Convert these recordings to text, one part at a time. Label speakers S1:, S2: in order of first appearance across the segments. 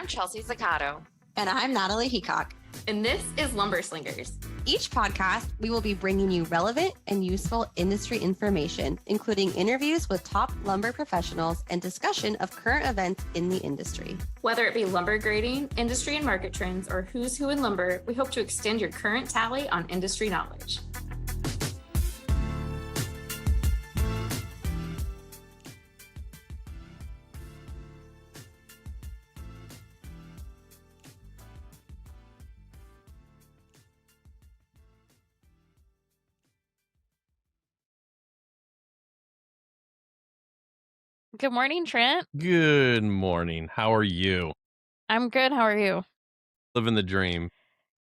S1: I'm Chelsea Zaccato.
S2: And I'm Natalie Heacock.
S3: And this is Lumber Slingers.
S2: Each podcast, we will be bringing you relevant and useful industry information, including interviews with top lumber professionals and discussion of current events in the industry.
S3: Whether it be lumber grading, industry and market trends, or who's who in lumber, we hope to extend your current tally on industry knowledge.
S1: Good morning, Trent.
S4: Good morning. How are you?
S1: I'm good. How are you?
S4: Living the dream.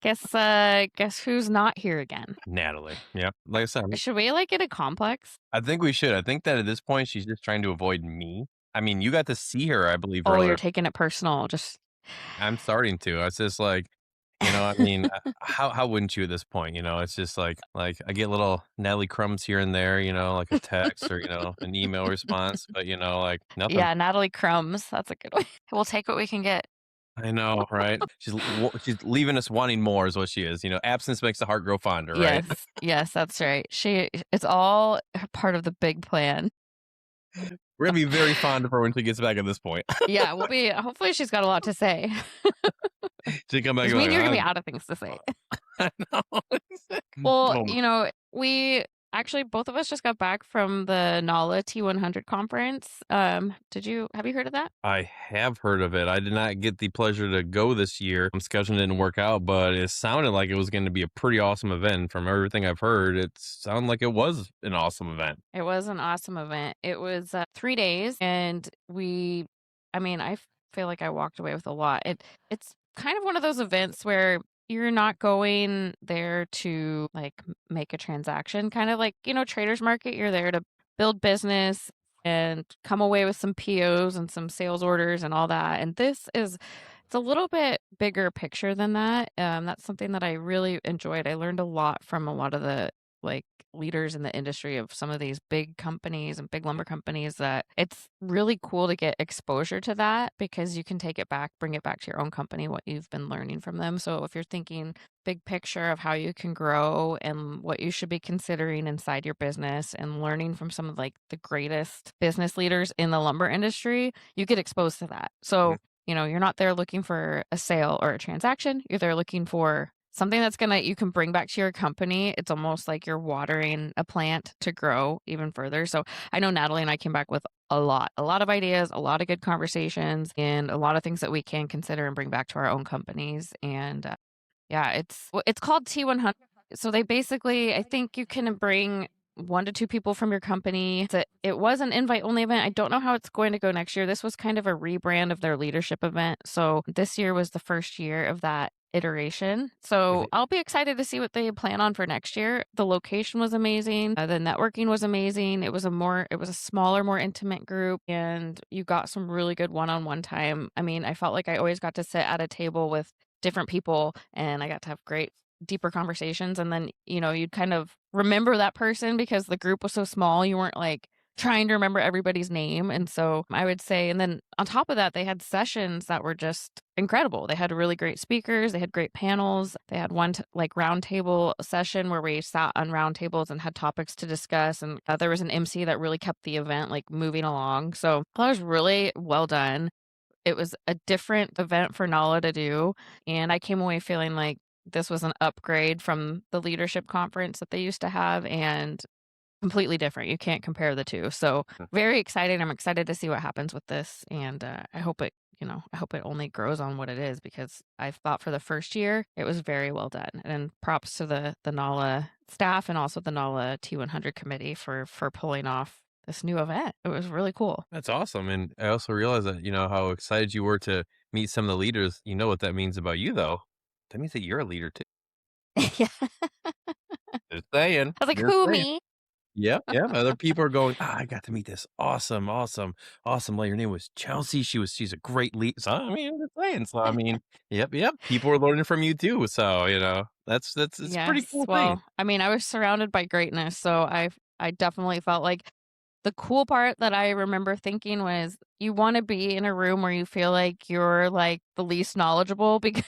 S1: Guess who's not here again?
S4: Natalie. Yep. Like I said,
S1: Should we get a complex?
S4: I think we should. I think that at this point, she's just trying to avoid me. I mean, you got to see her, I believe,
S1: Oh,
S4: earlier.
S1: you're taking it personal.
S4: I'm starting to. It's just like, I mean, how wouldn't you at this point? It's just like I get little Natalie crumbs here and there, like a text or, an email response, but, like nothing.
S1: Yeah, Natalie crumbs. That's a good one. We'll take what we can get.
S4: I know, right? She's leaving us wanting more is what she is. Absence makes the heart grow fonder, right?
S1: Yes, that's right. It's all part of the big plan.
S4: We're going to be very fond of her when she gets back at this point.
S1: Yeah, hopefully she's got a lot to say.
S4: She come back.
S1: You're going to be out of things to say.
S4: I know.
S1: Well, we actually, both of us just got back from the NAWLA T-100 conference. Have you heard of that?
S4: I have heard of it. I did not get the pleasure to go this year. Scheduling didn't work out, but it sounded like it was going to be a pretty awesome event. From everything I've heard, it sounded like it was an awesome event.
S1: It was an awesome event. It was 3 days, and I feel like I walked away with a lot. It's kind of one of those events where you're not going there to make a transaction, kind of like, Traders Market. You're there to build business and come away with some POs and some sales orders and all that. And it's a little bit bigger picture than that. That's something that I really enjoyed. I learned a lot from a lot of the leaders in the industry of some of these big companies and big lumber companies, that it's really cool to get exposure to that, because you can bring it back to your own company, what you've been learning from them. So if you're thinking big picture of how you can grow and what you should be considering inside your business and learning from some of the greatest business leaders in the lumber industry, you get exposed to that. So, you're not there looking for a sale or a transaction. You're there looking for something that's you can bring back to your company. It's almost like you're watering a plant to grow even further. So I know Natalie and I came back with a lot of ideas, a lot of good conversations, and a lot of things that we can consider and bring back to our own companies. And it's called T100. So they basically, I think you can bring 1 to 2 people from your company. It was an invite-only event. I don't know how it's going to go next year. This was kind of a rebrand of their leadership event. So this year was the first year of that iteration. So I'll be excited to see what they plan on for next year. The location was amazing. The networking was amazing. It was a smaller, more intimate group, and you got some really good one-on-one time. I mean, I felt like I always got to sit at a table with different people, and I got to have great deeper conversations. And then, you'd kind of remember that person because the group was so small. You weren't trying to remember everybody's name. And so I would say, and then on top of that, they had sessions that were just incredible. They had really great speakers. They had great panels. They had one round table session where we sat on round tables and had topics to discuss. And there was an MC that really kept the event moving along. So that was really well done. It was a different event for NAWLA to do. And I came away feeling like this was an upgrade from the leadership conference that they used to have, and completely different. You can't compare the two. So very excited. I'm excited to see what happens with this. And I hope it only grows on what it is, because I thought for the first year, it was very well done. And props to the NAWLA staff and also the NAWLA T100 committee for pulling off this new event. It was really cool.
S4: That's awesome. And I also realized that, how excited you were to meet some of the leaders. You know what that means about you, though. That means that you're a leader, too.
S1: Yeah.
S4: Just saying.
S1: I was like, who, me?
S4: Yeah. Other people are going, I got to meet this awesome lady. Her name was Chelsea. She's a great lead. So, I mean, just saying. So, I mean, yep. People are learning from you, too. So, that's it's
S1: yes,
S4: pretty cool
S1: well,
S4: thing.
S1: I mean, I was surrounded by greatness. So I definitely felt like The cool part that I remember thinking was you want to be in a room where you feel like you're like the least knowledgeable because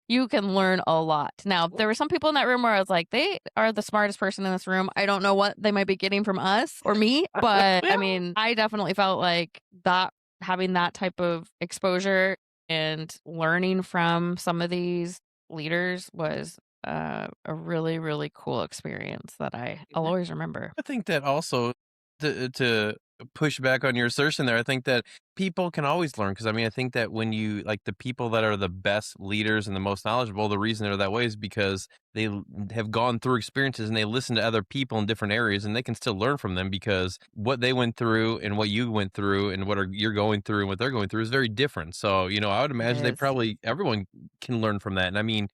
S1: you can learn a lot. Now, there were some people in that room where I was like, they are the smartest person in this room. I don't know what they might be getting from us or me, but I mean, I definitely felt like that having that type of exposure and learning from some of these leaders was a really, really cool experience that I'll always remember.
S4: I think that also to push back on your assertion there, I think that people can always learn because I mean, I think that when you like the people that are the best leaders and the most knowledgeable, the reason they're that way is because they have gone through experiences and they listen to other people in different areas and they can still learn from them because what they went through and what you went through and you're going through and what they're going through is very different. So, I would imagine they
S1: is.
S4: probably everyone can learn from that. And I mean,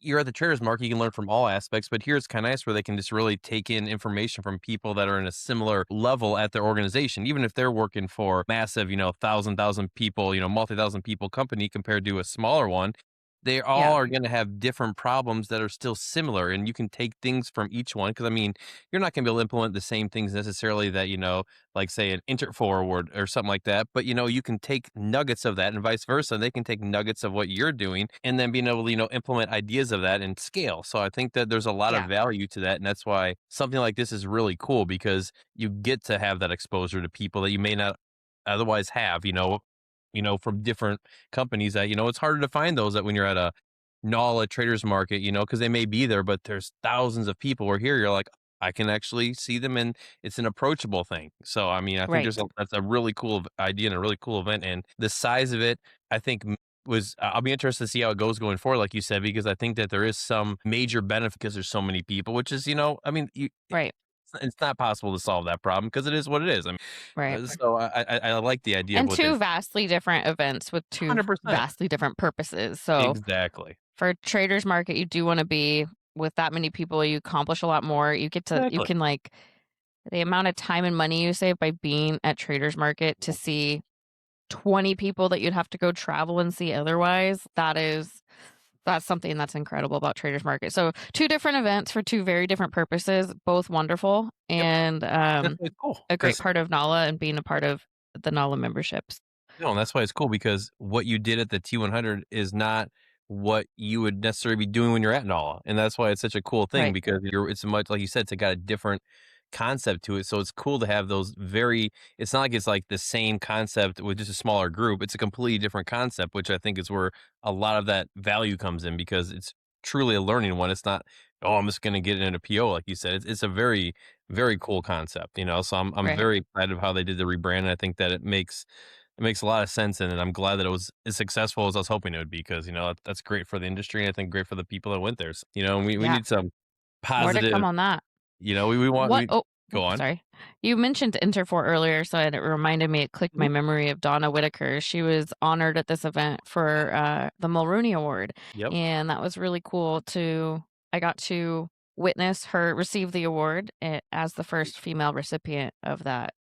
S4: you're at the traders market, you can learn from all aspects, but here it's kind of nice where they can just really take in information from people that are in a similar level at their organization, even if they're working for massive, thousand people, multi-thousand people company compared to a smaller one. They all are going to have different problems that are still similar, and you can take things from each one. Because I mean, you're not going to be able to implement the same things necessarily that like say an Interfor award or something like that. But you can take nuggets of that, and vice versa. They can take nuggets of what you're doing, and then being able to implement ideas of that and scale. So I think that there's a lot of value to that, and that's why something like this is really cool because you get to have that exposure to people that you may not otherwise have. From different companies that, it's harder to find those that when you're at a NAWLA traders market, because they may be there, but there's thousands of people where here you're like, I can actually see them and it's an approachable thing. So, I mean, I think that's a really cool idea and a really cool event. And the size of it, I think I'll be interested to see how it goes going forward, like you said, because I think that there is some major benefit because there's so many people, which is, I mean, it's not possible to solve that problem because it is what it is. I mean, so I like the idea
S1: and
S4: of
S1: two vastly different events with two
S4: 100%.
S1: vastly different purposes. So
S4: exactly
S1: for traders market, you do want to be with that many people. You accomplish a lot more. You get to you can like the amount of time and money you save by being at traders market to see 20 people that you'd have to go travel and see otherwise. That's something that's incredible about traders market. So two different events for two very different purposes, both wonderful, and
S4: cool.
S1: A great part of NAWLA and being a part of the NAWLA memberships.
S4: No, and that's why it's cool because what you did at the T100 is not what you would necessarily be doing when you're at NAWLA, and that's why it's such a cool thing because it's much like you said, it's got a different concept to it. So it's cool to have those it's not like it's like the same concept with just a smaller group. It's a completely different concept, which I think is where a lot of that value comes in because it's truly a learning one. It's not, I'm just going to get it in a PO. Like you said, it's a very, very cool concept, so I'm very excited of how they did the rebrand. I think that it makes a lot of sense. And I'm glad that it was as successful as I was hoping it would be because, that's great for the industry. And I think great for the people that went there. So, and we need some positive.
S1: More to come on that.
S4: We want. Go on.
S1: Sorry. You mentioned Interfor earlier, so it reminded me, it clicked my memory of Donna Whitaker. She was honored at this event for the Mulrooney Award.
S4: Yep.
S1: And that was really cool I got to witness her receive the award as the first female recipient of that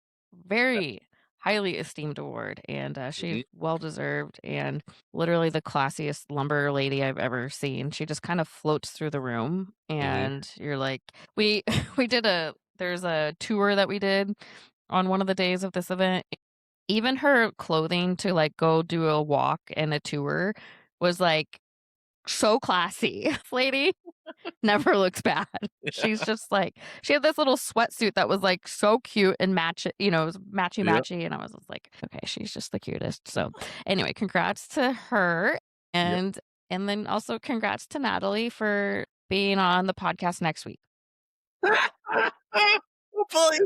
S1: very highly esteemed award. And she's well-deserved and literally the classiest lumber lady I've ever seen. She just kind of floats through the room and you're like, we there's a tour that we did on one of the days of this event. Even her clothing to like go do a walk and a tour was like so classy. This lady never looks bad. She's just like, she had this little sweatsuit that was like so cute and it was matchy. And I was just like, okay, she's just the cutest. So anyway, congrats to her. And then also congrats to Natalie for being on the podcast next week.
S4: Hopefully.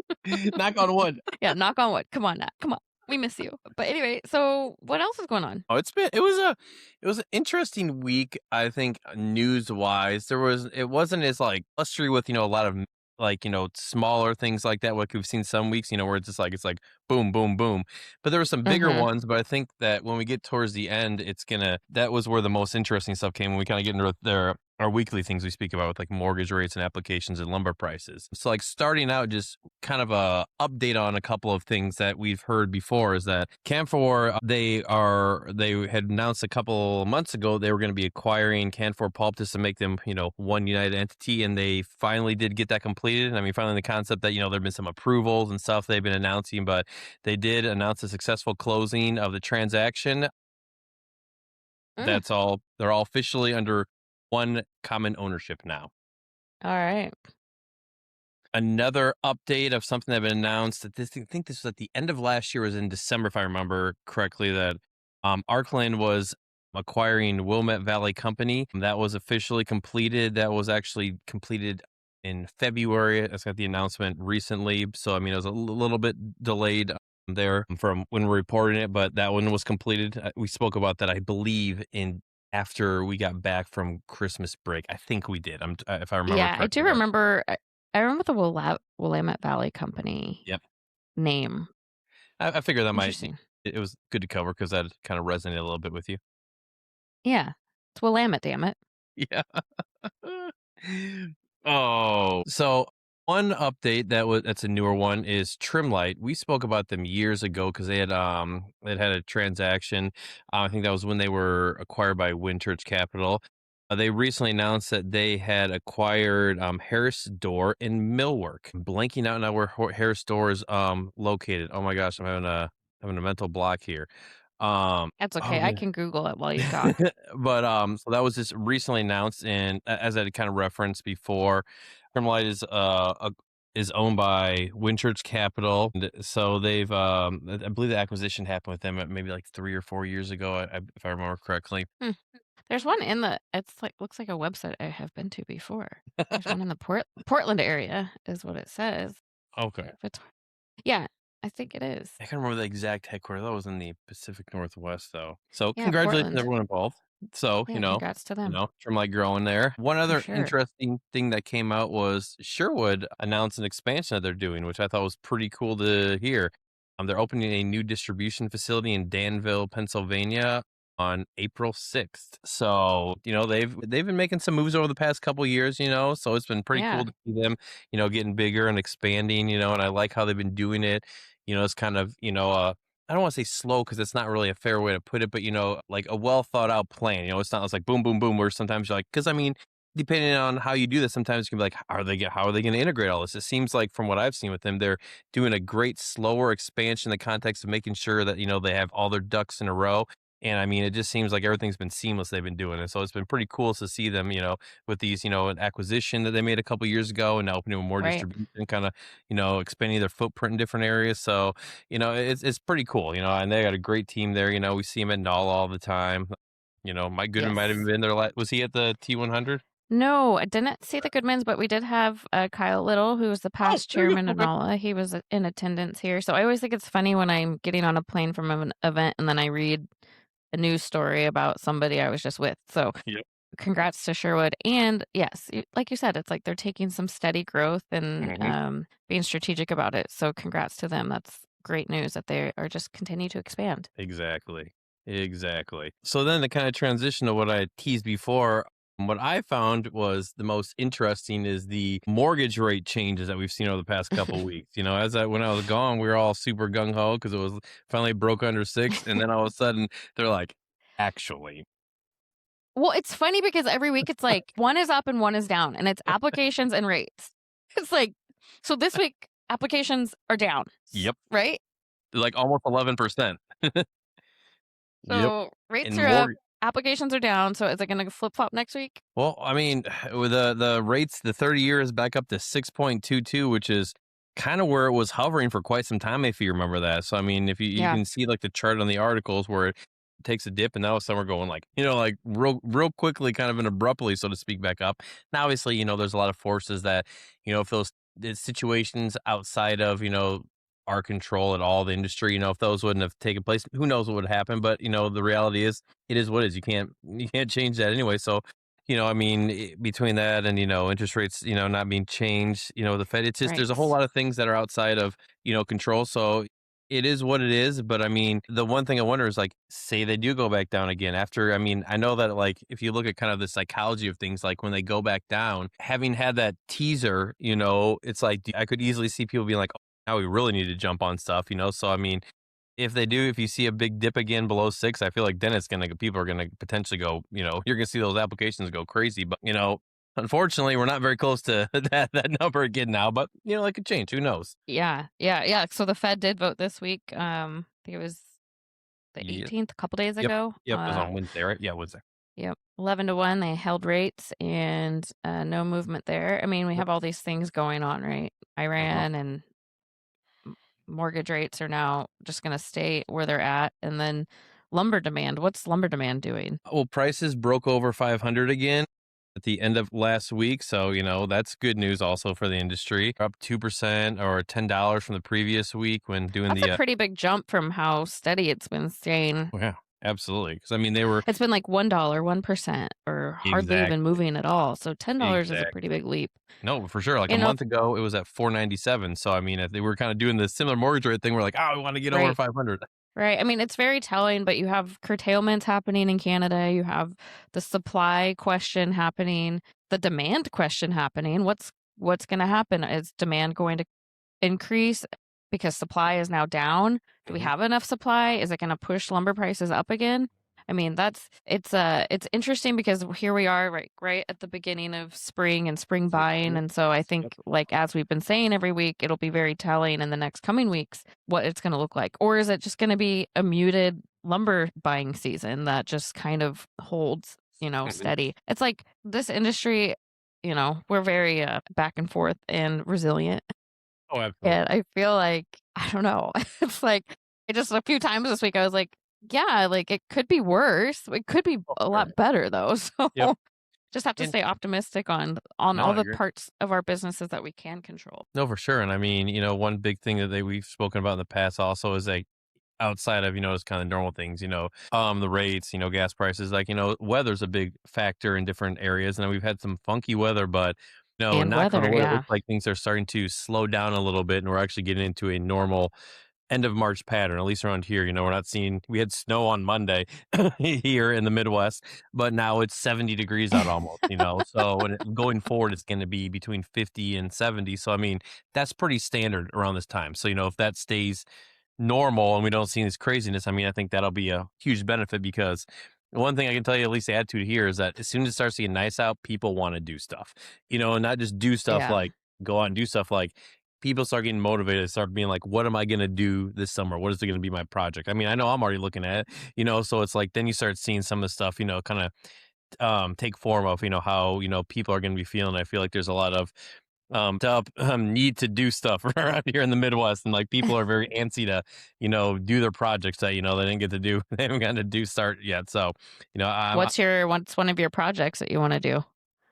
S4: Knock on wood.
S1: Yeah, knock on wood. Come on, Nat. Come on. We miss you. But anyway, so what else is going on?
S4: Oh, it was an interesting week, I think, news wise. It wasn't as like blustery with, a lot of like, smaller things like that, like we've seen some weeks, where it's just like, boom, boom, boom. But there were some bigger ones, but I think that when we get towards the end, that was where the most interesting stuff came when we kind of get into our weekly things we speak about with like mortgage rates and applications and lumber prices. So like starting out, just kind of a update on a couple of things that we've heard before is that Canfor, they had announced a couple months ago they were going to be acquiring Canfor Pulp just to make them, one united entity, and they finally did get that completed. I mean, finally the concept that, there've been some approvals and stuff they've been announcing, but they did announce a successful closing of the transaction. That's all. They're all officially under one common ownership now.
S1: All right.
S4: Another update of something that had been announced I think this was at the end of last year, was in December, if I remember correctly, that Arclin was acquiring Willamette Valley Company. That was officially completed. That was actually completed in February. I got the announcement recently. So, I mean, it was a little bit delayed there from when we're reporting it, but that one was completed. We spoke about that, I believe, after we got back from Christmas break. I think we did. If I remember
S1: Yeah, I
S4: correctly.
S1: do remember. I remember the Willamette Valley Company
S4: Yep.
S1: name.
S4: I figured that might.
S1: Interesting.
S4: It was good to cover because that kind of resonated a little bit with you.
S1: Yeah, it's Willamette, damn it.
S4: Yeah. Oh, so one update that's a newer one is Trimlight. We spoke about them years ago because they had a transaction. I think that was when they were acquired by Winchurch Capital. They recently announced that they had acquired Harris Door and Millwork. I'm blanking out now where Harris Door is located. Oh my gosh, I'm having a mental block here.
S1: That's okay. I can Google it while you talk.
S4: But so that was just recently announced, and as I kind of referenced before, Trimlight is owned by Winchurch Capital. And so they've I believe the acquisition happened with them maybe like 3 or 4 years ago, if I remember correctly.
S1: There's one looks like a website I have been to before. There's one in the Portland area, is what it says.
S4: Okay.
S1: Yeah, I think it is.
S4: I can't remember the exact headquarters. That was in the Pacific Northwest, though. So
S1: Yeah,
S4: congratulations
S1: Portland.
S4: to everyone involved. So,
S1: Yeah, congrats to them.
S4: Trimlight growing there. One other
S1: sure.
S4: interesting thing that came out was Sherwood announced an expansion that they're doing, which I thought was pretty cool to hear. They're opening a new distribution facility in Danville, Pennsylvania on April 6th. So, they've been making some moves over the past couple years, so it's been pretty cool to see them, getting bigger and expanding, and I like how they've been doing it. It's kind of, I don't want to say slow because it's not really a fair way to put it, but, like a well thought out plan. It's not like boom, boom, boom, where sometimes you're like, because I mean, depending on how you do this, sometimes you can be like, how are they going to integrate all this? It seems like from what I've seen with them, they're doing a great slower expansion in the context of making sure that, they have all their ducks in a row. And I mean, it just seems like everything's been seamless they've been doing. And so it's been pretty cool to see them, with these, an acquisition that they made a couple years ago and now opening more distribution, kind of, expanding their footprint in different areas. So, it's pretty cool, and they got a great team there. We see them at NAWLA all the time. Mike Goodman might have been there. Was he at the T-100?
S1: No, I didn't see the Goodmans, but we did have Kyle Little, who was the past chairman of NAWLA. He was in attendance here. So I always think it's funny when I'm getting on a plane from an event and then I read a news story about somebody I was just with. So congrats to Sherwood. And yes, like you said, it's like they're taking some steady growth and being strategic about it. So congrats to them. That's great news that they are just continue to expand.
S4: Exactly. So then to kind of transition to what I teased before, what I found was the most interesting is the mortgage rate changes that we've seen over the past couple of weeks. When I was gone, we were all super gung ho because it was finally broke under 6, and then all of a sudden they're like, actually.
S1: Well, it's funny because every week it's like one is up and one is down, and it's applications and rates. It's like, so this week applications are down.
S4: Yep.
S1: Right?
S4: Like almost 11%.
S1: So rates are up. Applications are down, so is it going to flip-flop next week? Well,
S4: I mean, with the rates, the 30-year is back up to 6.22, which is kind of where it was hovering for quite some time, if you remember that. So, I mean, if you can see like the chart on the articles where it takes a dip, and now some are going like, like real quickly, kind of and abruptly, so to speak, back up. Now, obviously, there's a lot of forces that, if those situations outside of, our control at all, the industry, if those wouldn't have taken place, who knows what would happen. But, the reality is, it is what it is. You can't change that anyway. So, I mean, between that and, interest rates, not being changed, the Fed, it's just, there's a whole lot of things that are outside of, control. So it is what it is. But I mean, the one thing I wonder is like, say they do go back down again after, I mean, I know that like, if you look at kind of the psychology of things, like when they go back down, having had that teaser, it's like, I could easily see people being like, oh, now we really need to jump on stuff. So, I mean, if you see a big dip again below 6, I feel like then people are going to potentially go, you're going to see those applications go crazy. But, unfortunately, we're not very close to that number again now, but, it could change. Who knows?
S1: Yeah. So the Fed did vote this week. I think it was the
S4: Yeah.
S1: 18th, a couple days
S4: Yep.
S1: ago.
S4: Yep. It was on Wednesday, right? Yeah, Wednesday.
S1: Yep. 11-1, they held rates and no movement there. I mean, we
S4: Yep.
S1: have all these things going on, right? Iran and mortgage rates are now just going to stay where they're at. And then lumber demand. What's lumber demand doing?
S4: Well, prices broke over 500 again at the end of last week. So, that's good news also for the industry. Up 2% or $10 from the previous week when doing
S1: That's a pretty big jump from how steady it's been staying.
S4: Yeah, absolutely. Because I mean,
S1: It's been like $1, 1%, or hardly even moving at all. So $10 is a pretty big leap.
S4: No, for sure. Like a month ago, it was at 497. So I mean, if they were kind of doing the similar mortgage rate thing, we're like, we want to get over 500.
S1: Right. I mean, it's very telling, but you have curtailments happening in Canada. You have the supply question happening, the demand question happening. What's going to happen? Is demand going to increase because supply is now down? Do we have enough supply? Is it going to push lumber prices up again? I mean, it's interesting because here we are right at the beginning of spring and spring buying. And so I think, like, as we've been saying every week, it'll be very telling in the next coming weeks what it's going to look like. Or is it just going to be a muted lumber buying season that just kind of holds, steady? It's like this industry, we're very back and forth and resilient.
S4: Oh, absolutely.
S1: And I feel like, I don't know, it's like, just a few times this week, I was like, yeah, like it could be worse. It could be a lot better though. So just have to stay optimistic on all the parts of our businesses that we can control.
S4: No, for sure. And I mean, one big thing that we've spoken about in the past also is like outside of, it's kind of normal things, the rates, gas prices, like, weather's a big factor in different areas. And we've had some funky weather, but
S1: And
S4: knock on
S1: weather,
S4: wood, it
S1: yeah.
S4: looks like things are starting to slow down a little bit and we're actually getting into a normal end of March pattern, at least around here. We're not seeing, we had snow on Monday here in the Midwest, but now it's 70 degrees out almost, so going forward, it's going to be between 50 and 70. So, I mean, that's pretty standard around this time. So, if that stays normal and we don't see this craziness, I mean, I think that'll be a huge benefit because one thing I can tell you, at least the attitude here is that as soon as it starts to get nice out, people want to do stuff, and not just do stuff like go out and do stuff like people start getting motivated, start being like, what am I going to do this summer? What is it going to be my project? I mean, I know I'm already looking at it, so it's like, then you start seeing some of the stuff, kind of take form of, how, people are going to be feeling. I feel like there's a lot of need to do stuff around here in the Midwest. And like people are very antsy to, do their projects that, they didn't get to do. They haven't gotten to do start yet. So,
S1: what's one of your projects that you want to do?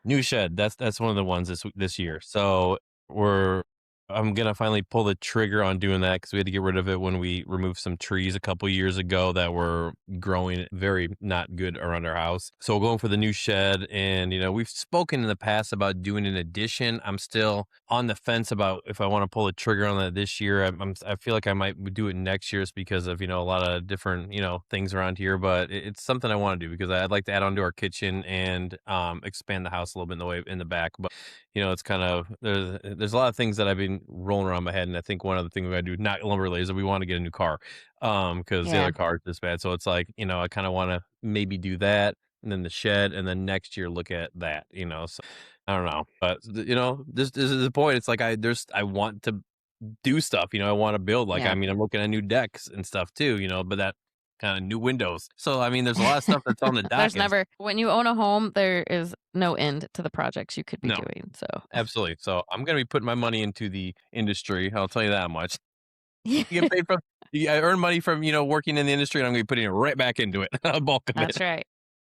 S4: New shed. That's one of the ones this year. So I'm going to finally pull the trigger on doing that because we had to get rid of it when we removed some trees a couple years ago that were growing very not good around our house. So we're going for the new shed. And, we've spoken in the past about doing an addition. I'm still on the fence about if I want to pull the trigger on that this year. I feel like I might do it next year just because of, a lot of different, things around here. But it's something I want to do because I'd like to add on to our kitchen and expand the house a little bit in the back. But, it's kind of, there's a lot of things that I've been rolling around my head. And I think one of the things we got to do, not lumber related, is that we want to get a new car because the other car is this bad. So it's like, I kind of want to maybe do that and then the shed and then next year look at that, so I don't know. But, this is the point. It's like I want to do stuff, I want to build. Like, I mean, I'm looking at new decks and stuff too, but that kind of new windows. So, I mean, there's a lot of stuff that's on the docket.
S1: When you own a home, there is no end to the projects you could be doing. So
S4: absolutely. So I'm going to be putting my money into the industry. I'll tell you that much. You get paid from, I earn money from, working in the industry, and I'm going to be putting it right back into it. A bulk of it.
S1: That's right.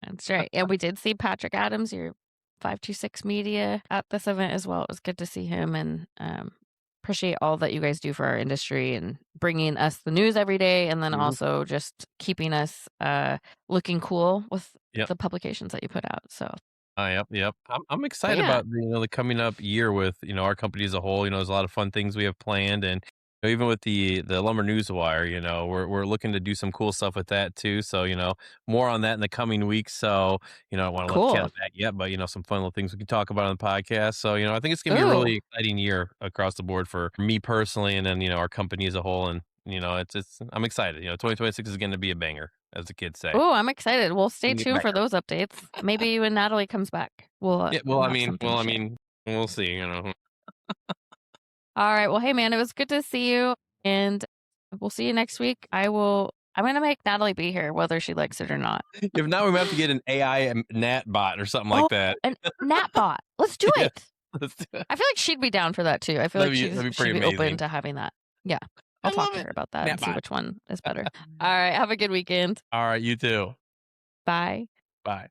S1: That's right. And we did see Patrick Adams, your 526 Media, at this event as well. It was good to see him, and appreciate all that you guys do for our industry and bringing us the news every day, and then also just keeping us looking cool with the publications that you put out. So
S4: yep. I'm excited about the coming up year with our company as a whole. There's a lot of fun things we have planned, and Even with the Lumber Newswire, we're looking to do some cool stuff with that too. So, more on that in the coming weeks. So, I don't want to let the cat out
S1: Cool.
S4: of the bag yet, but some fun little things we can talk about on the podcast. So, I think it's gonna be a
S1: Ooh.
S4: really exciting year across the board for me personally, and then our company as a whole. And it's I'm excited. 2026 is going to be a banger, as the kids say.
S1: Ooh, I'm excited. Well, stay
S4: Gonna get
S1: tuned for
S4: banger.
S1: those updates. Maybe when Natalie comes back,
S4: Yeah. Well,
S1: we'll have something to share.
S4: we'll see.
S1: All right. Well, hey man, it was good to see you, and we'll see you next week. I'm gonna make Natalie be here, whether she likes it or not.
S4: If not, we might have to get an AI Nat bot or something like that.
S1: An Natbot. Let's do
S4: Yeah.
S1: it.
S4: Let's do it.
S1: I feel like she'd be down for that too. I feel
S4: That'd
S1: like
S4: be
S1: she'd
S4: pretty
S1: be open
S4: amazing.
S1: to having that. Yeah.
S4: I
S1: I'll talk
S4: love
S1: to
S4: it.
S1: her about that and see
S4: Natbot.
S1: which one is better. All right. Have a good weekend.
S4: All right, you too.
S1: Bye.
S4: Bye.